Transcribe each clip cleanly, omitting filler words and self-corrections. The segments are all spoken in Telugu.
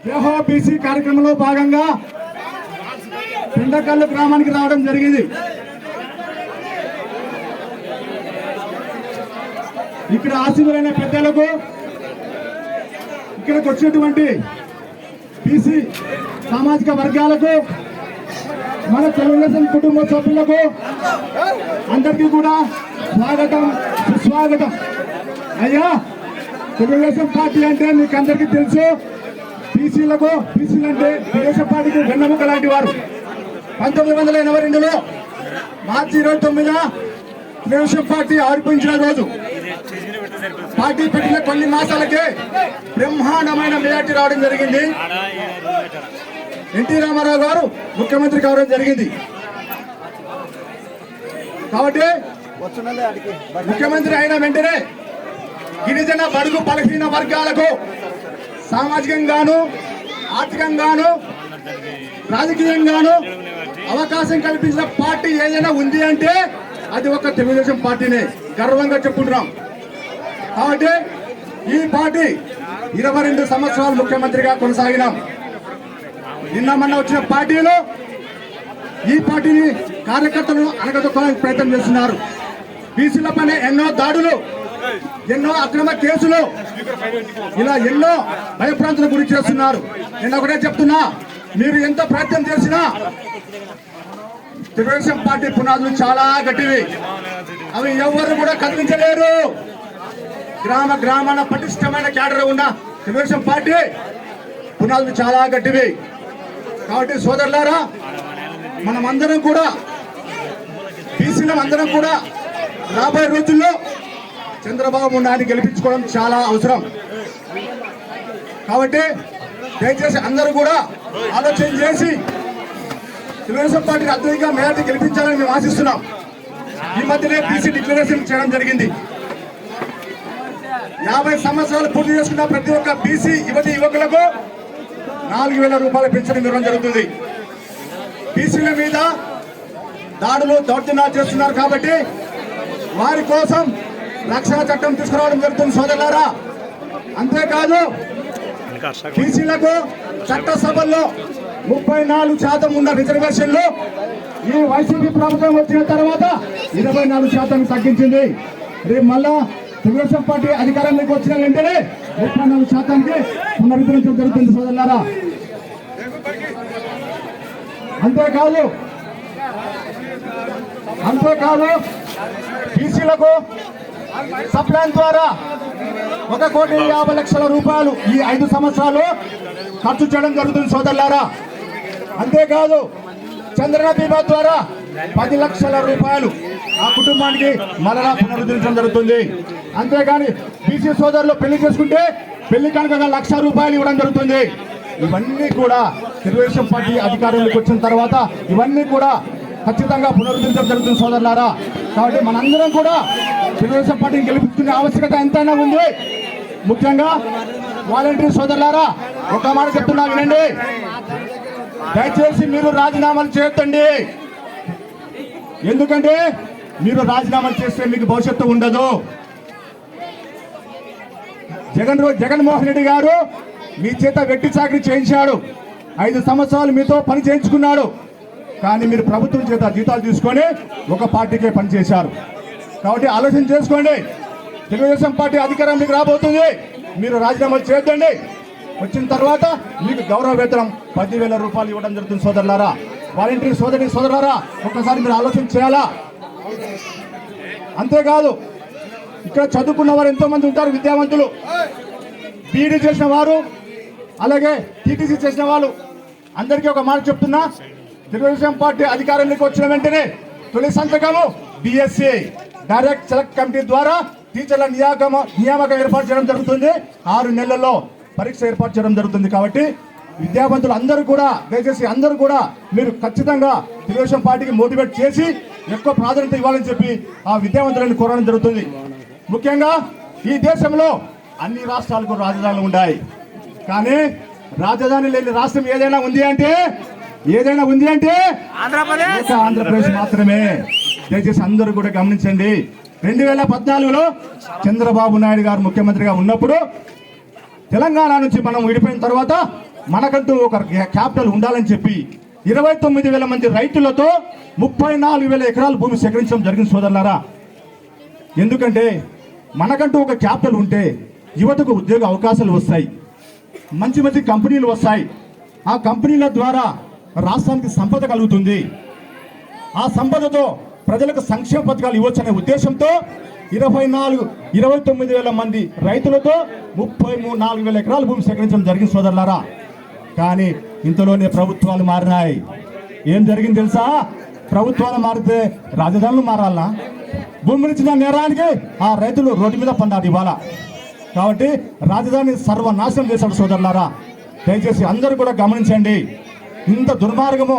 దేహో బీసీ కార్యక్రమంలో భాగంగా పిండకల్లు గ్రామానికి రావడం జరిగింది. ఇక్కడ ఆశీనులైన పెద్దలకు, ఇక్కడికి వచ్చినటువంటి బీసీ సామాజిక వర్గాలకు, మన తెలుగుదేశం కుటుంబ సభ్యులకు అందరికీ కూడా స్వాగతం, సుస్వాగతం. అయ్యా, తెలుగుదేశం పార్టీ అంటే మీకు అందరికీ తెలుసు. బీసీలు అంటే తెలుగుదేశం పార్టీకి వెన్నెముక లాంటి వారు. 1982లో మార్చి 29న తెలుగుదేశం పార్టీ ఆవిర్భవించిన రోజు, పార్టీ పెట్టిన కొన్ని మాసాలకే బ్రహ్మాండమైన మెజార్టీ రావడం జరిగింది. ఎన్టీ రామారావు గారు ముఖ్యమంత్రి కావడం జరిగింది. కాబట్టి ముఖ్యమంత్రి అయిన వెంటనే గిరిజన బడుగు బలహీన వర్గాలకు సామాజికంగాను, ఆర్థికంగాను, రాజకీయంగాను అవకాశం కల్పించిన పార్టీ ఏదైనా ఉంది అంటే అది ఒక తెలుగుదేశం పార్టీనే గర్వంగా చెప్పుకుంటున్నాం. కాబట్టి ఈ పార్టీ 22 సంవత్సరాలు ముఖ్యమంత్రిగా కొనసాగినాం. నిన్న మొన్న వచ్చిన పార్టీలో ఈ పార్టీని కార్యకర్తలను అణగదొక్కడానికి ప్రయత్నం చేస్తున్నారు. బీసీల పైన ఎన్నో దాడులు, ఎన్నో అక్రమ కేసులు, ఇలా ఎన్నో భయప్రాంతులకు గురి చేస్తున్నారు. నేను ఒకటే చెప్తున్నా, మీరు ఎంత ప్రయత్నం చేసినా తెలుగుదేశం పార్టీ పునాదులు చాలా గట్టివి. అవి ఎవరు కూడా కదిలించలేరు. గ్రామాన పటిష్టమైన క్యాడర్ ఉన్న తెలుగుదేశం పార్టీ పునాదులు చాలా గట్టివి. కాబట్టి సోదరులారా, మనమందరం కూడా, బీసీలం అందరం కూడా రాబోయే రోజుల్లో చంద్రబాబు నాయుడు గెలిపించుకోవడం చాలా అవసరం. కాబట్టి దయచేసి అందరూ కూడా ఆలోచన చేసి తెలుగుదేశం పార్టీని అత్యధికంగా మెజార్టీ గెలిపించాలని మేము ఆశిస్తున్నాం. ఈ మధ్యనే బీసీ డిక్లరేషన్ చేయడం జరిగింది. 50 సంవత్సరాలు పూర్తి చేసుకున్న ప్రతి ఒక్క బీసీ యువకులకు 4,000 రూపాయల పెన్షన్ ఇవ్వడం జరుగుతుంది. బీసీల మీద దాడులు, దౌర్జన్యాలు చేస్తున్నారు కాబట్టి వారి కోసం రక్షణ చట్టం తీసుకురావడం జరుగుతుంది సోదరులారా. అంతేకాదు, బీసీలకు చట్టసభల్లో 34% ఉన్న రిజర్వేషన్లు ఈ వైసీపీ ప్రభుత్వం వచ్చిన తర్వాత 24% తగ్గించింది. రేపు మళ్ళా తెలుగుదేశం పార్టీ అధికారంలోకి వచ్చిన వెంటనే 34%కి పునరుద్ధరించడం జరుగుతుంది సోదరులారా. అంతేకాదు బీసీలకు సప్లాన్ ద్వారా 1,50,00,000 రూపాయలు ఈ 5 సంవత్సరాలు ఖర్చు చేయడం జరుగుతుంది సోదరులారా. అంతేకాదు, చంద్రన బీమా ద్వారా 10 లక్షల రూపాయలు ఆ కుటుంబానికి మరలా పునరుద్ధరించడం జరుగుతుంది. అంతేగాని బీసీ సోదరులు పెళ్లి చేసుకుంటే పెళ్లి కనుక 1,00,000 రూపాయలు ఇవ్వడం జరుగుతుంది. ఇవన్నీ కూడా తెలుగుదేశం పార్టీ అధికారంలోకి వచ్చిన తర్వాత ఇవన్నీ కూడా ఖచ్చితంగా పునరుద్ధరించడం జరుగుతుంది సోదరులారా. కాబట్టి మనందరం కూడా తెలుగుదేశం పార్టీని గెలిపించుకునే ఆవశ్యకత ఎంతైనా ఉంది. ముఖ్యంగా వాలంటీర్ సోదరులారా, ఒక మాట చెప్తున్నా వినండి. దయచేసి మీరు రాజీనామాలు చేయొద్దండి. ఎందుకంటే మీరు రాజీనామాలు చేస్తే మీకు భవిష్యత్తు ఉండదు. జగన్మోహన్ రెడ్డి గారు మీ చేత వెట్టి చాకరీ చేయించాడు. 5 సంవత్సరాలు మీతో పని చేయించుకున్నాడు. కానీ మీరు ప్రభుత్వం చేత జీతాలు తీసుకొని ఒక పార్టీకే పనిచేశారు. కాబట్టి ఆలోచన చేసుకోండి. తెలుగుదేశం పార్టీ అధికారంలోకి రాబోతుంది. మీరు రాజీనామాలు చేయొద్దండి. వచ్చిన తర్వాత మీకు గౌరవ వేతనం 10,000 రూపాయలు ఇవ్వడం జరుగుతుంది సోదరులారా. వాలంటీర్ సోదరులారా, ఒక్కసారి మీరు ఆలోచన చేయాలా. అంతేకాదు, ఇక్కడ చదువుకున్న వారు ఎంతో మంది ఉంటారు, విద్యావంతులు, బీఈడీ చేసిన వారు, అలాగే టీటీసీ చేసిన వాళ్ళు. అందరికీ ఒక మాట చెప్తున్నా, తెలుగుదేశం పార్టీ అధికారంలోకి వచ్చిన వెంటనే తొలి సంతకము బిఎస్సి డైరెక్ట్ సెలెక్ట్ కమిటీ ద్వారా టీచర్ల నియామకం ఏర్పాటు చేయడం జరుగుతుంది. 6 నెలల్లో పరీక్ష ఏర్పాటు చేయడం జరుగుతుంది. కాబట్టి విద్యావంతులు అందరూ కూడా, దయచేసి అందరూ కూడా మీరు ఖచ్చితంగా తెలుగుదేశం పార్టీకి మోటివేట్ చేసి ఎక్కువ ప్రాధాన్యత ఇవ్వాలని చెప్పి ఆ విద్యావంతులను కోరడం జరుగుతుంది. ముఖ్యంగా ఈ దేశంలో అన్ని రాష్ట్రాలకు రాజధానులు ఉన్నాయి. కానీ రాజధాని లేని రాష్ట్రం ఏదైనా ఉంది అంటే ఆంధ్రప్రదేశ్ మాత్రమే. దయచేసి అందరూ కూడా గమనించండి. 2014లో చంద్రబాబు నాయుడు గారు ముఖ్యమంత్రిగా ఉన్నప్పుడు తెలంగాణ నుంచి మనం విడిపోయిన తర్వాత మనకంటూ ఒక క్యాపిటల్ ఉండాలని చెప్పి 29,000 మంది రైతులతో 34,000 ఎకరాల భూమి సేకరించడం జరిగింది సోదరులారా. ఎందుకంటే మనకంటూ ఒక క్యాపిటల్ ఉంటే యువతకు ఉద్యోగ అవకాశాలు వస్తాయి, మంచి మంచి కంపెనీలు వస్తాయి. ఆ కంపెనీల ద్వారా రాష్ట్రానికి సంపద కలుగుతుంది. ఆ సంపదతో ప్రజలకు సంక్షేమ పథకాలు ఇవ్వచ్చనే ఉద్దేశంతో 29,000 మంది రైతులతో 34,000 ఎకరాల భూమి సేకరించడం జరిగింది సోదరులారా. కానీ ఇంతలోనే ప్రభుత్వాలు మారినాయి. ఏం జరిగింది తెలుసా? ప్రభుత్వాలు మారితే రాజధానులు మారాలనా? భూమిని ఇచ్చిన నేరానికి ఆ రైతులు రోడ్డు మీద పడ్డారు ఇవాళ. కాబట్టి రాజధాని సర్వనాశనం చేశాడు సోదరులారా. దయచేసి అందరూ కూడా గమనించండి. ఇంత దుర్మార్గము,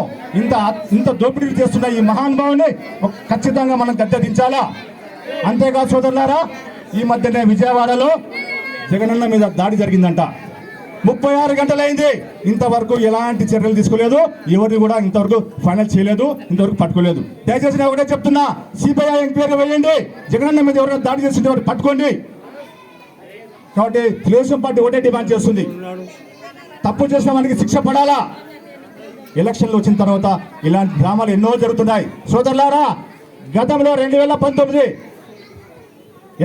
ఇంత దోపిడీ చేస్తున్న ఈ మహానుభావుని ఖచ్చితంగా మనం గద్దెదించాలా. అంతేకాదు సోదరులారా, ఈ మధ్యనే విజయవాడలో జగనన్న మీద దాడి జరిగిందంట. 36 గంటలైంది, ఇంతవరకు ఎలాంటి చర్యలు తీసుకోలేదు. ఎవరిని కూడా ఇంతవరకు ఫైనల్ చేయలేదు, ఇంతవరకు పట్టుకోలేదు. దయచేసి నేను ఒకటే చెప్తున్నా, సిబిఐ ఎంక్వైరీ వేయండి. జగనన్న మీద ఎవరైనా దాడి చేస్తుంటే వారు పట్టుకోండి. కాబట్టి తెలుగుదేశం పార్టీ ఒకటే డిమాండ్ చేస్తుంది, తప్పు చేసిన వానికి శిక్ష పడాలా. ఎలక్షన్లు వచ్చిన తర్వాత ఇలాంటి డ్రామాలు ఎన్నో జరుగుతున్నాయి సోదరులారా. గతంలో 2019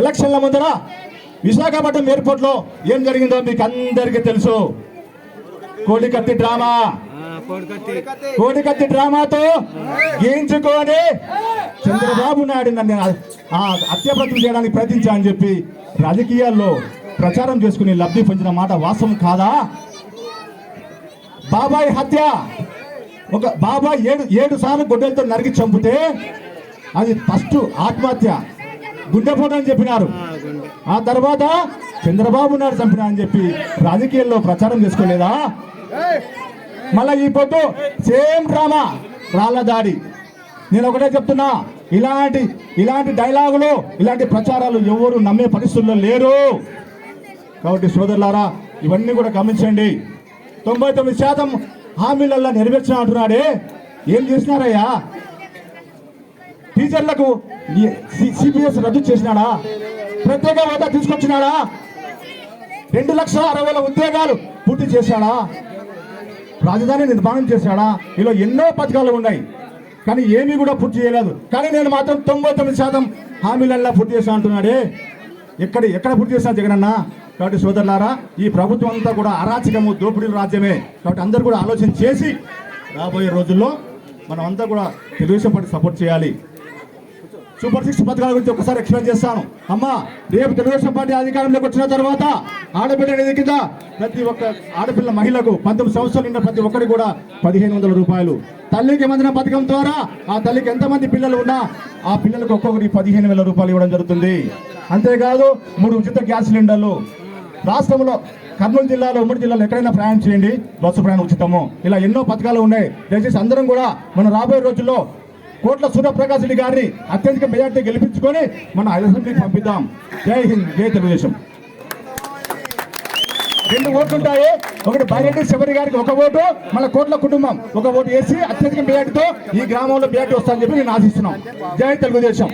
ఎలక్షన్ల ముందర విశాఖపట్నం ఎయిర్పోర్ట్ లో ఏం జరిగిందో మీకు అందరికీ తెలుసు. కోడికత్తి డ్రామాతో గేయించుకొని చంద్రబాబు నాయుడు నన్ను హత్యాప్రయత్నం చేయడానికి ప్రయత్నించాలని చెప్పి రాజకీయాల్లో ప్రచారం చేసుకుని లబ్ధి పొందిన మాట వాస్తవం కాదా? బాబాయ్ హత్య, ఒక బాబాయ్ 7 సార్లు గొడ్డలతో నరికి చంపితే అది ఫస్ట్ ఆత్మహత్య, గుండెపోటు అని చెప్పినారు. ఆ తర్వాత చంద్రబాబు నాయుడు చంపినా అని చెప్పి రాజకీయాల్లో ప్రచారం చేసుకోలేదా? మళ్ళా ఈ పొద్దు సేమ్ డ్రామా, రాళ్ల దాడి. నేను ఒకటే చెప్తున్నా, ఇలాంటి డైలాగులు, ఇలాంటి ప్రచారాలు ఎవరు నమ్మే పరిస్థితుల్లో లేరు. కాబట్టి సోదరులారా, ఇవన్నీ కూడా గమనించండి. 99% హామీలల్లా నెరవేర్చిన అంటున్నాడే, ఏం చేసినారయ్యా? టీచర్లకు సిపిఎస్ రద్దు చేసినాడా? ప్రత్యేక హోదా తీసుకొచ్చినాడా? 2,60,000 ఉద్యోగాలు పూర్తి చేశాడా? రాజధాని నిర్మాణం చేశాడా? ఇలా ఎన్నో పథకాలు ఉన్నాయి, కానీ ఏమీ కూడా పూర్తి చేయలేదు. కానీ నేను మాత్రం 99% హామీలల్లా పూర్తి చేశా అంటున్నాడే, ఎక్కడ పూర్తి చేశా జగనన్న? కాబట్టి సోదరులారా, ఈ ప్రభుత్వం అంతా కూడా అరాచకము, దోపిడీ రాజ్యమే. కాబట్టి అందరూ కూడా ఆలోచన చేసి రాబోయే రోజుల్లో మనం అంతా కూడా తెలుగుదేశం పార్టీ సపోర్ట్ చేయాలి. సూపర్ 6 పథకాల గురించి ఒకసారి ఎక్స్ప్లెయిన్ చేస్తాను. అమ్మా, రేపు తెలుగుదేశం పార్టీ అధికారంలోకి వచ్చిన తర్వాత ఆడబిడ్డ నిధి కింద ప్రతి ఒక్క ఆడపిల్ల మహిళకు 19 సంవత్సరాలు ఉన్న ప్రతి ఒక్కరికి కూడా 1,500 రూపాయలు. తల్లికి వందన పథకం ద్వారా ఆ తల్లికి ఎంతమంది పిల్లలు ఉన్నా ఆ పిల్లలకు ఒక్కొక్కరికి 15,000 రూపాయలు ఇవ్వడం జరుగుతుంది. అంతేకాదు 3 ఉచిత గ్యాస్ సిలిండర్లు. రాష్ట్రంలో కర్నూలు జిల్లాలో, ఉమ్మడి జిల్లాలో ఎక్కడైనా ప్రయాణం చేయండి, బస్సు ప్రయాణం ఉచితము. ఇలా ఎన్నో పథకాలు ఉన్నాయి. దయచేసి అందరం కూడా మనం రాబోయే రోజుల్లో కోట్ల సూర్యప్రకాష్ రెడ్డి గారిని అత్యధిక మెజార్టీ గెలిపించుకొని మన అసెంబ్లీకి పంపిద్దాం. జై హింద్, జై తెలుగుదేశం. 2 ఓట్లు ఉంటాయి. ఒకటి బైరెడ్డి శబరి గారికి 1 ఓటు, మళ్ళీ కోట్ల కుటుంబం 1 ఓటు వేసి అత్యధిక మెజార్టీతో ఈ గ్రామంలో మెజార్టీ వస్తానని చెప్పి నేను ఆశిస్తున్నాం. జై తెలుగుదేశం.